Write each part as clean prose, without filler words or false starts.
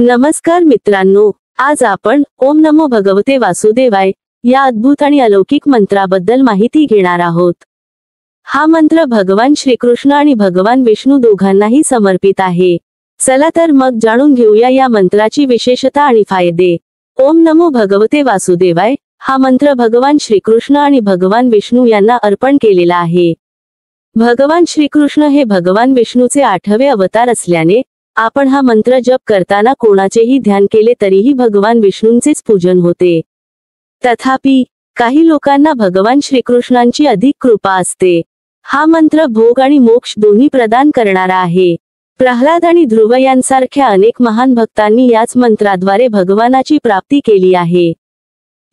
नमस्कार मित्रांनो, आज आपण ओम नमो भगवते वासुदेवाय या अद्भुत आणि अलौकिक मंत्राबद्दल माहिती घेणार आहोत। हा मंत्र भगवान श्रीकृष्ण आणि भगवान विष्णू दोघांनाही समर्पित आहे। चला तर मग जाणून घेऊया या मंत्राची विशेषता आणि फायदे। ओम नमो भगवते वासुदेवाय हा मंत्र भगवान श्रीकृष्ण आणि भगवान विष्णू यांना अर्पण केलेला आहे। भगवान श्रीकृष्ण हे भगवान विष्णूचे 8वे अवतार असल्याने आपण हा मंत्र जप करताना कोणाचेही ध्यान केले तरीही भगवान विष्णूंचेच पूजन होते। तथापि काही लोकांना भगवान श्रीकृष्णांची अधिक कृपा असते। हा मंत्र भोग आणि मोक्ष दोन्ही प्रदान करणारा आहे। प्रल्हाद आणि ध्रुव यांसारख्या अनेक महान भक्तांनी याच मंत्राद्वारे भगवानाची प्राप्ती केली आहे।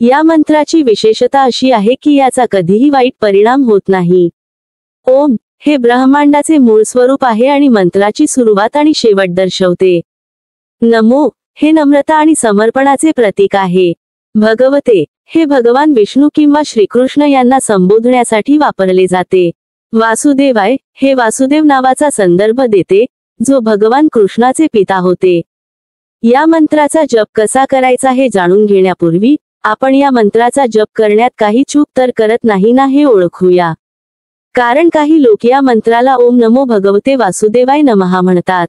या मंत्राची विशेषता अशी आहे की याचा कधीही वाईट परिणाम होत नाही। ओम हे ब्रह्मांडाचे मूळ स्वरूप आहे आणि मंत्राची सुरुवात आणि शेवट दर्शवते। नमो हे नम्रता आणि समर्पणाचे प्रतीक आहे। भगवते हे भगवान विष्णू किंवा श्रीकृष्ण यांना संबोधण्यासाठी वापरले जाते। वासुदेवाय हे वासुदेव नावाचा संदर्भ देते, जो भगवान कृष्णाचे पिता होते। या मंत्राचा जप कसा करायचा हे जाणून घेण्यापूर्वी आपण या मंत्राचा जप करण्यात काही चूक तर करत नाही ना हे ओळखूया। कारण काही लोक या मंत्राला ओम नमो भगवते वासुदेवाय नमः म्हणतात,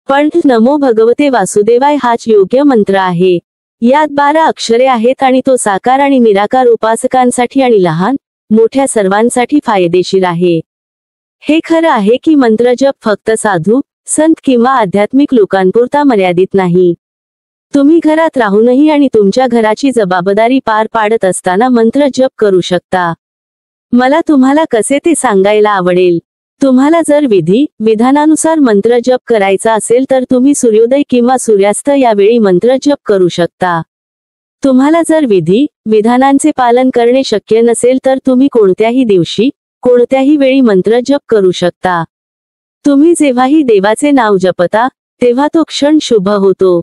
पण नमो भगवते वासुदेवाय हाच योग्य मंत्र आहे। यात 12 अक्षरे आहेत आणि तो साकार आणि निराकार उपासकांसाठी आणि लहान मोठ्या सर्वांसाठी फायदेशीर आहे। हे खरं आहे की मंत्र जप फक्त साधू, संत किंवा आध्यात्मिक लोकांपुरता मर्यादित नाही। तुम्ही घरात राहूनही आणि तुमच्या घराची जबाबदारी पार पाडत असताना मंत्र जप करू शकता। मला तुम्हाला कसे ते सांगायला आवडेल। तुम्हाला जर विधानानुसार मंत्र जप करायचा असेल तर तुम्ही सूर्योदय किंवा सूर्यास्त यावेळी मंत्र जप करू शकता। तुम्हाला जर विधानांचे पालन करणे शक्य नसेल तर तुम्ही कोणत्याही दिवशी कोणत्याही वेळी मंत्र जप करू शकता। तुम्ही जेव्हाही देवाचे नाव जपता तेव्हा तो क्षण शुभ होतो।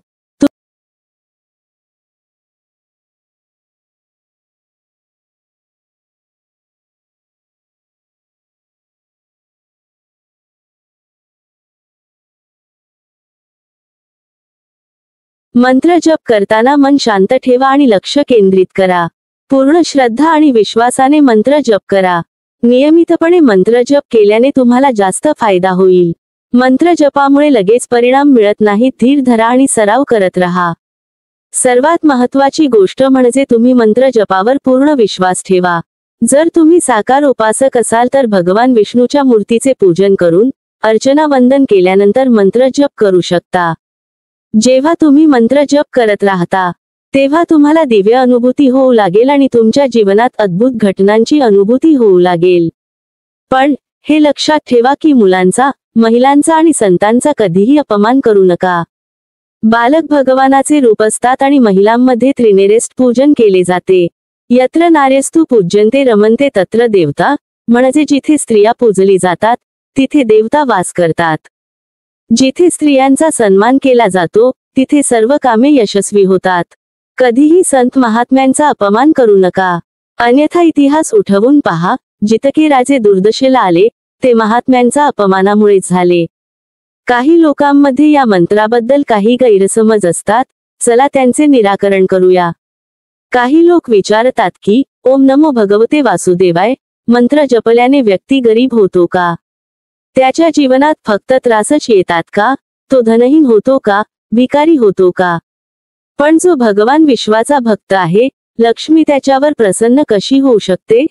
मंत्र जप करताना मन शांत ठेवा आणि लक्ष केंद्रित करा। पूर्ण श्रद्धा आणि विश्वासाने मंत्र जप करा। नियमितपणे मंत्र जप केल्याने तुम्हाला जास्त फायदा होईल। मंत्र जपामुळे लगेच परिणाम मिळत नाही, धीर धरा आणि सराव करत रहा। सर्वात महत्त्वाची गोष्ट म्हणजे तुम्ही मंत्र जपावर पूर्ण विश्वास ठेवा। जर तुम्ही साकार उपासक असाल तर भगवान विष्णूच्या मूर्तीचे पूजन करून अर्चना वंदन केल्यानंतर मंत्र जप करू शकता। जेव्हा तुम्ही मंत्र जप करत राहता तेव्हा तुम्हाला दिव्य अनुभूती होऊ लागेल आणि तुमच्या जीवनात अद्भुत घटनांची अनुभूती होऊ लागेल। पण हे लक्षात ठेवा की मुलांचा, महिलांचा आणि संतांचा कधीही अपमान करू नका। बालक भगवानाचे रूप असतात आणि महिलांमध्ये त्रिनेरेस्ट पूजन केले जाते। यत्र नार्यस्तु पूज्यन्ते रमन्ते तत्र देवता, म्हणजे जिथे स्त्रिया पूजली जातात तिथे देवता वास करतात। जिथे स्त्रियांचा सन्मान केला जातो तिथे सर्व कामे यशस्वी होतात। कधीही संत महात्म्यांचा अपमान करू नका, अन्यथा इतिहास उठवून पहा, जितके राजे दुर्दशेला आले ते महात्म्यांचा अपमानामुळेच झाले। काही लोकांमध्ये या मंत्राबद्दल काही गैरसमज असतात, चला त्यांचे निराकरण करूया। काही लोक विचारतात की ओम नमो भगवते वासुदेवाय मंत्र जपल्याने व्यक्ती गरीब होतो का? त्याच्या जीवनात फक्त त्रासच येतात का? तो धनहीन होतो का? भिकारी होतो का? पण जो भगवान विश्वाचा भक्त आहे, लक्ष्मी त्याच्यावर प्रसन्न कशी होऊ शकते?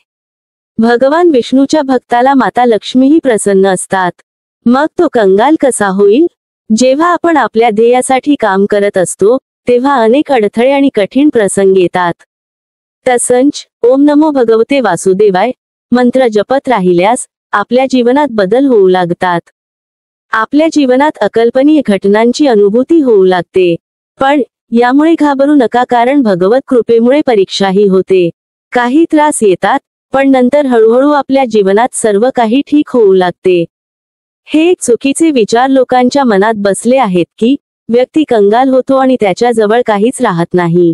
भगवान विष्णूच्या भक्ताला माता लक्ष्मीही प्रसन्न असतात। मग तो कंगाल कसा होईल? जेव्हा आपण आपल्या ध्येयासाठी काम करत असतो तेव्हा अनेक अडथळे आणि कठीण प्रसंग येतात। तसंच ओम नमो भगवते वासुदेवाय मंत्र जपत राहिल्यास आपल्या जीवनात बदल होऊ लागतात। आपल्या जीवनात अकल्पनीय घटनांची अनुभूती होऊ लागते। पण यामुळे घाबरू नका, कारण भगवत कृपेमुळे परीक्षाही होते। काही त्रास येतात पण नंतर हळूहळू आपल्या जीवनात सर्व काही ठीक होऊ लागते। हे एक चुकीचे विचार लोकांच्या मनात बसले आहेत की व्यक्ती कंगाल होतो आणि त्याच्या जवळ काहीच राहत नाही।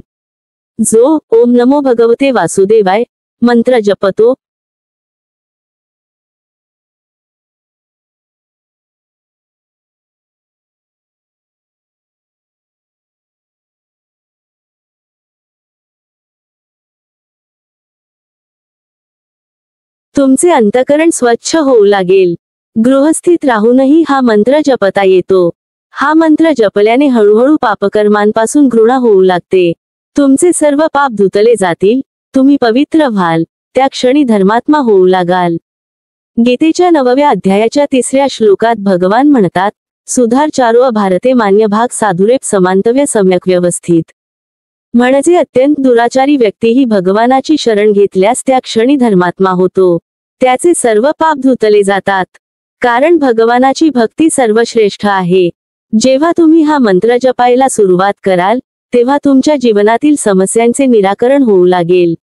जो ओम नमो भगवते वासुदेवाय मंत्र जपतो तुमचे अंतःकरण स्वच्छ होऊ लागेल. गृहस्थीत राहूनही हा मंत्र जपता येतो. हा मंत्र जपल्याने हळूहळू पापकर्मांपासून घृणा होऊ लागते. तुमचे सर्व पाप धुतले जातील, तुम्ही पवित्र व्हाल, त्या क्षणी धर्मात्मा होऊ लागाल. गीतेच्या 9व्या अध्यायाच्या 3ऱ्या श्लोकात भगवान म्हणतात, सुधार चारो भारते मान्य भाग साधुरेप समांतव्य सम्यक व्यवस्थित. म्हणजे अत्यंत दुराचारी व्यक्तीही भगवानाची शरण घेतल्यास त्या क्षणी धर्मात्मा होतो. त्याचे सर्व पाप धुतले जातात. कारण भगवानाची भक्ती सर्वश्रेष्ठ आहे. जेव्हा तुम्ही हा मंत्र जपायला सुरुवात कराल, तेव्हा तुमच्या जीवनातील समस्यांचे निराकरण होऊ लागेल.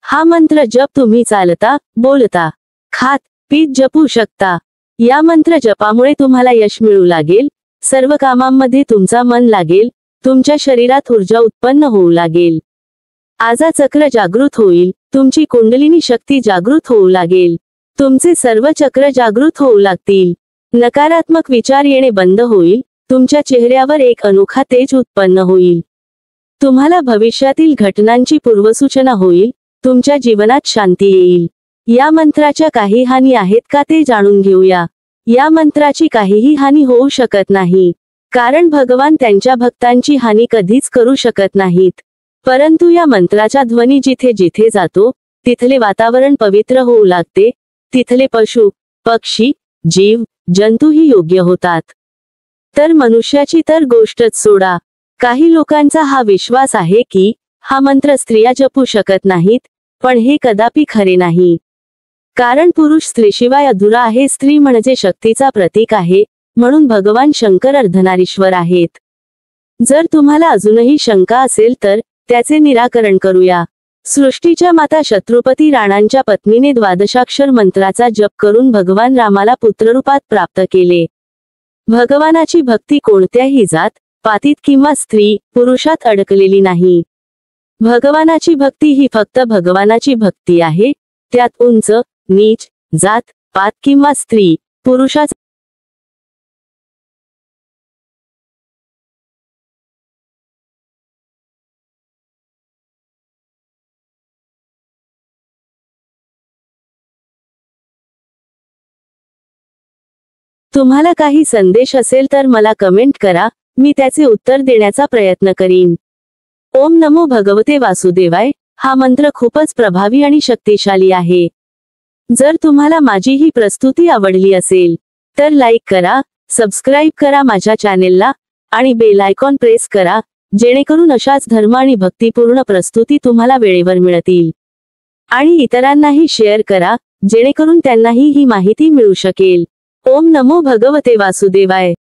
हा मंत्र जप तुम्ही चालता, बोलता, खात, पीत जपू शकता. या मंत्र जपामुळे तुम्हाला यश मिळू लागेल, सर्व कामांमध्ये तुमचा मन लागेल, तुमच्या शरीरात ऊर्जा उत्पन्न होऊ लागेल. आजा चक्र जागृत होईल, तुमची कुंडलिनी शक्ती जागृत होऊ लागेल. तुमचे सर्व चक्र जागृत होऊ लागतील. नकारात्मक विचार येणे बंद होईल, तुमच्या चेहऱ्यावर एक अनोखा तेज उत्पन्न होईल. तुम्हाला भविष्यातील घटनांची पूर्वसूचना होईल, तुमच्या जीवनात शांती येईल. या मंत्राच्या काही हानी आहेत का ते जाणून घेऊया. या मंत्राची काहीही हानी होऊ शकत नाही, कारण भगवान त्यांच्या भक्तांची हानी कधीच करू शकत नाहीत. परंतु या मंत्राचा ध्वनी जिथे जिथे जातो, तिथले वातावरण पवित्र होऊ लागते. तिथले पशु, पक्षी, जीव, जंतूही योग्य होतात. तर मनुष्याची तर गोष्टच सोडा. काही लोकांचा हा विश्वास आहे की हा मंत्र स्त्रिया जपू शकत नाहीत, पण हे कदापि खरे नाही. कारण पुरुष स्त्रीशिवाय अधुरा आहे. स्त्री म्हणजे शक्तीचा प्रतीक आहे, म्हणून भगवान शंकर अर्धनारीश्वर आहेत. जर तुम्हाला अजूनही शंका असेल तर त्याचे निराकरण करूया. सृष्टीच्या माता शत्रुपती राणांच्या पत्नीने द्वादशाक्षर मंत्राचा जप करून भगवान रामाला पुत्ररूपात प्राप्त केले. भगवानाची भक्ती कोणत्याही जात, पातीत किंवा स्त्री, पुरुषात अडकलेली नाही. भगवानाची भक्ती ही फक्त भगवानाची भक्ती आहे. त्यात उंच, नीच, जात, पात किंवा स्त्री, पुरुषाचा तुम्हाला काही संदेश असेल तर मला कमेंट करा, मी त्याचे उत्तर देण्याचा प्रयत्न करीन. ओम नमो भगवते वासुदेवाय. हा मंत्र खूपच प्रभावी आणि शक्तिशाली आहे. जर तुम्हाला माझी ही प्रस्तुती आवडली असेल तर लाईक करा, सबस्क्राईब करा माझ्या चॅनेलला आणि बेल आयकॉन प्रेस करा, जेणेकरून अशाच धर्म आणि भक्तिपूर्ण प्रस्तुती तुम्हाला वेळेवर मिळतील. आणि इतरांनाही शेअर करा, जेणेकरून त्यांनाही ही माहिती मिळू शकेल. ओम नमो भगवते वासुदेवाय.